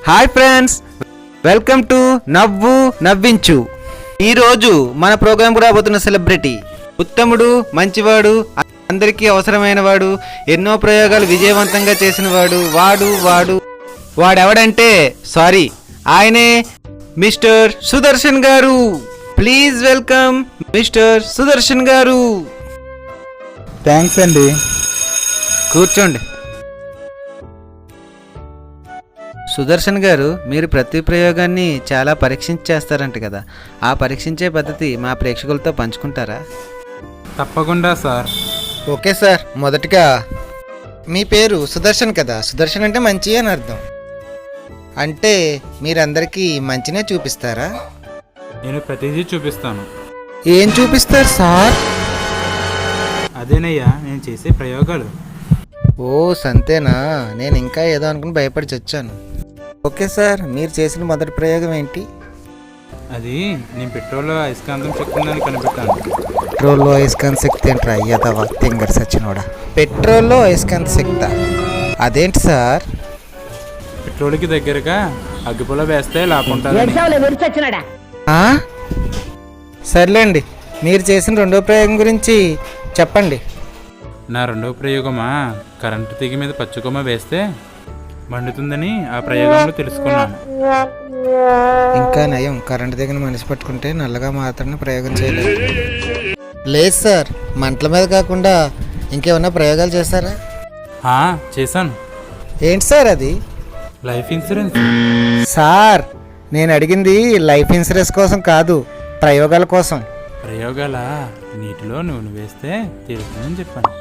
Hi friends, welcome to నవ్వు నవ్వించు. ఈరోజు మన ప్రోగ్రాం కూడా పోతున్న సెలబ్రిటీ ఉత్తముడు, మంచివాడు, అందరికీ అవసరమైన వాడు, ఎన్నో ప్రయోగాలు విజయవంతంగా చేసిన వాడెవడంటే ఆయనే మిస్టర్ సుదర్శన్ గారు. ప్లీజ్ వెల్కమ్ మిస్టర్ సుదర్శన్ గారు. థ్యాంక్స్ అండి. కూర్చోండి. సుదర్శన్ గారు, మీరు ప్రతి ప్రయోగాన్ని చాలా పరీక్షించేస్తారంట కదా, ఆ పరీక్షించే పద్ధతి మా ప్రేక్షకులతో పంచుకుంటారా? తప్పకుండా సార్. ఓకే సార్, మొదటిగా మీ పేరు సుదర్శన్ కదా, సుదర్శన్ అంటే మంచి అని అర్థం. అంటే మీరందరికీ మంచినే చూపిస్తారా? నేను ప్రతిదీ చూపిస్తాను. ఏం చూపిస్తారు సార్? అదేనయ్యా నేను చేసే ప్రయోగాలు. ఓ సంతేనా, నేను ఇంకా ఏదో అనుకుని భయపడి చచ్చాను. ఓకే సార్, మీరు చేసిన మొదటి ప్రయోగం ఏంటి? అది నేను పెట్రోల్లో అయస్కాంతం శక్తి ఉందని కనిపెట్టాను. పెట్రోల్లో అయస్కాంత శక్తి ఏంట్రా అయ్యదవా తింగర్ సచ్చినోడా? పెట్రోల్లో అయస్కాంత శక్తి అదేంటి సార్? పెట్రోల్కి దగ్గరగా అగ్గిపుల్ల వేస్తే లాక్కుంటాను. సర్లేండి, మీరు చేసిన రెండో ప్రయోగం గురించి చెప్పండి. నా రెండవ ప్రయోగమా కరెంటు తీగ మీద పచ్చకొమ్మ వేస్తే మండుతుందని ఆ ప్రయోగంలో తెలుసుకున్నాను. ఇంకా నయం, కరెంటు దగ్గర మనిషి పట్టుకుంటే నల్లగా మాత్రమే ప్రయోగం చేయలేదు. లేదు సార్, మంటల మీద కాకుండా ఇంకేమన్నా ప్రయోగాలు చేస్తారా? చేశాను. ఏంటి సార్ అది? Life insurance. సార్, నేను అడిగింది లైఫ్ ఇన్సూరెన్స్ కోసం కాదు, ప్రయోగాల కోసం. ప్రయోగాల నీటిలో నూనె వేస్తే తీరుతుందని చెప్పాను.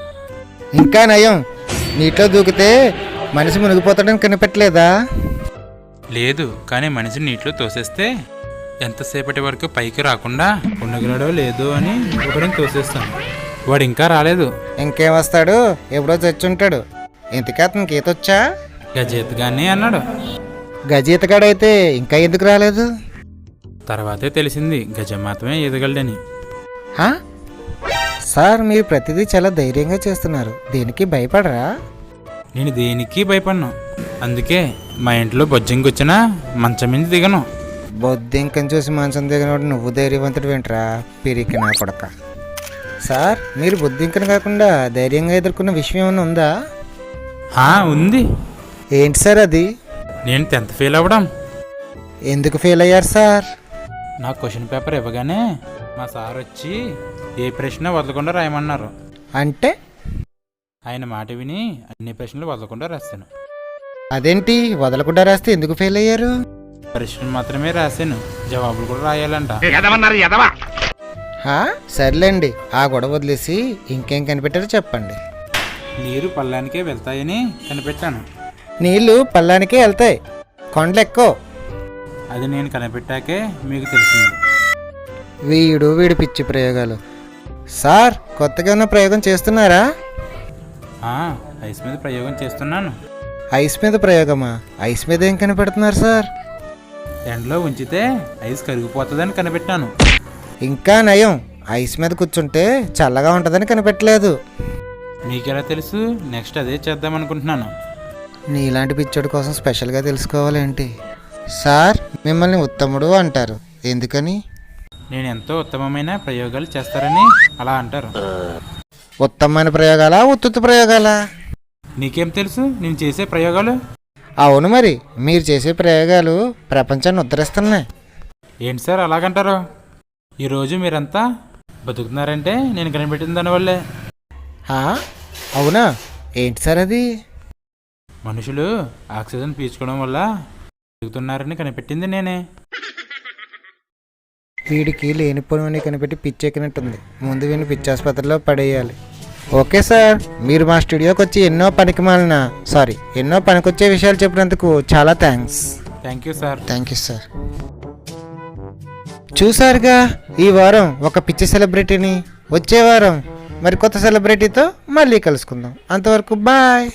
ఇంకా నయం, నీటిలో దూకితే మనిషి మునిగిపోతాడని కనిపెట్టలేదా? లేదు, కానీ మనిషి నీటిలో తోసేస్తే ఎంతసేపటి వరకు పైకి రాకుండా ఉండగలడో లేదో అని ఒకరిని తోసేస్తాను. వాడు ఇంకా రాలేదు. ఇంకేం వస్తాడు, ఎప్పుడో చచ్చుంటాడు. ఇంతకీ అతనికి ఈతొచ్చా? గజేతగానే అన్నాడు. గజీతగాడైతే ఇంకా ఎందుకు రాలేదు? తర్వాతే తెలిసింది గజం మాత్రమే ఈదగలడని. సార్, మీరు ప్రతిదీ చాలా ధైర్యంగా చేస్తున్నారు, దేనికి భయపడరా? నేను దేనికి భయపడను. అందుకే మా ఇంట్లో బొజ్జింకి వచ్చినా మంచం మీద దిగను. బొద్దింకని చూసి మంచం దిగినోడు నువ్వు ధైర్యవంతుడు ఏంట్రా పిరికి నా కొడక. సార్, మీరు బొద్దింకను కాకుండా ధైర్యంగా ఎదుర్కొన్న విషయం ఏమైనా ఉందా? ఉంది. ఏంటి సార్ అది? నేను 10th ఫెయిల్ అవ్వడం. ఎందుకు ఫెయిల్ అయ్యారు సార్? నా క్వశ్చన్ పేపర్ ఇవ్వగానే మా సార్ వచ్చి ఏ ప్రశ్న వదలకుండా రాయమన్నారు. అంటే ఆయన మాట విని అన్ని ప్రశ్నలు వదలకుండా రాశాను. అదేంటి వదలకుండా రాస్తే ఎందుకు ఫెయిల్ అయ్యారు? ప్రశ్నలు మాత్రమే రాశాను, జవాబులు కూడా రాయాలంట. సర్లేండి, ఆ గొడవ వదిలేసి ఇంకేం కనిపెట్టారో చెప్పండి. నీరు పల్లానికే వెళ్తాయని కనిపెట్టాను. నీళ్లు పల్లానికే వెళ్తాయి, కొండలు ఎక్కువ. అది నేను కనిపెట్టాకే మీకు తెలిసింది. వీడి పిచ్చి ప్రయోగాలు. సార్, కొత్తగా ఉన్న ప్రయోగం చేస్తున్నారా? ఐస్ మీద ప్రయోగం చేస్తున్నాను. ఐస్ మీద ప్రయోగమా? ఐస్ మీద ఏం కనిపెడుతున్నారు సార్? ఎండలో ఉంచితే ఐస్ కరిగిపోతుందని కనిపెట్టాను. ఇంకా నయం, ఐస్ మీద కూర్చుంటే చల్లగా ఉంటుందని కనిపెట్టలేదు. మీకెలా తెలుసు? నెక్స్ట్ అదే చేద్దాం అనుకుంటున్నాను. నీలాంటి పిచ్చోడి కోసం స్పెషల్గా తెలుసుకోవాలేంటి? సార్, మిమ్మల్ని ఉత్తముడు అంటారు, ఎందుకని? నేను ఎంతో ఉత్తమమైన ప్రయోగాలు చేస్తారని అలా అంటారు. ఉత్తమమైన ప్రయోగాలా, ఉత్తుత్త ప్రయోగాలా? నీకేం తెలుసు నేను చేసే ప్రయోగాలు? అవును మరి, మీరు చేసే ప్రయోగాలు ప్రపంచాన్ని ఉద్ధరిస్తున్నాయి. ఏంటి సార్ అలాగంటారు? ఈరోజు మీరంతా బతుకుతున్నారంటే నేను కనిపెట్టిన దానివల్లే. అవునా? ఏంటి సార్ అది? మనుషులు ఆక్సిజన్ పీల్చుకోవడం వల్ల బతుకుతున్నారని కనిపెట్టింది నేనే. వీడికి లేనిపోని కనిపెట్టి పిచ్చెక్కినట్టుంది, ముందు వీడిని పిచ్చి ఆసుపత్రిలో పడేయాలి. ఓకే సార్, మీరు మా స్టూడియోకి వచ్చి ఎన్నో పనికొచ్చే విషయాలు చెప్పినందుకు చాలా thanks. Thank you sir. Thank you sir. చూసారుగా, ఈ వారం ఒక పిచ్చి సెలబ్రిటీని, వచ్చే వారం మరి కొత్త సెలబ్రిటీతో మళ్ళీ కలుసుకుందాం. అంతవరకు బాయ్.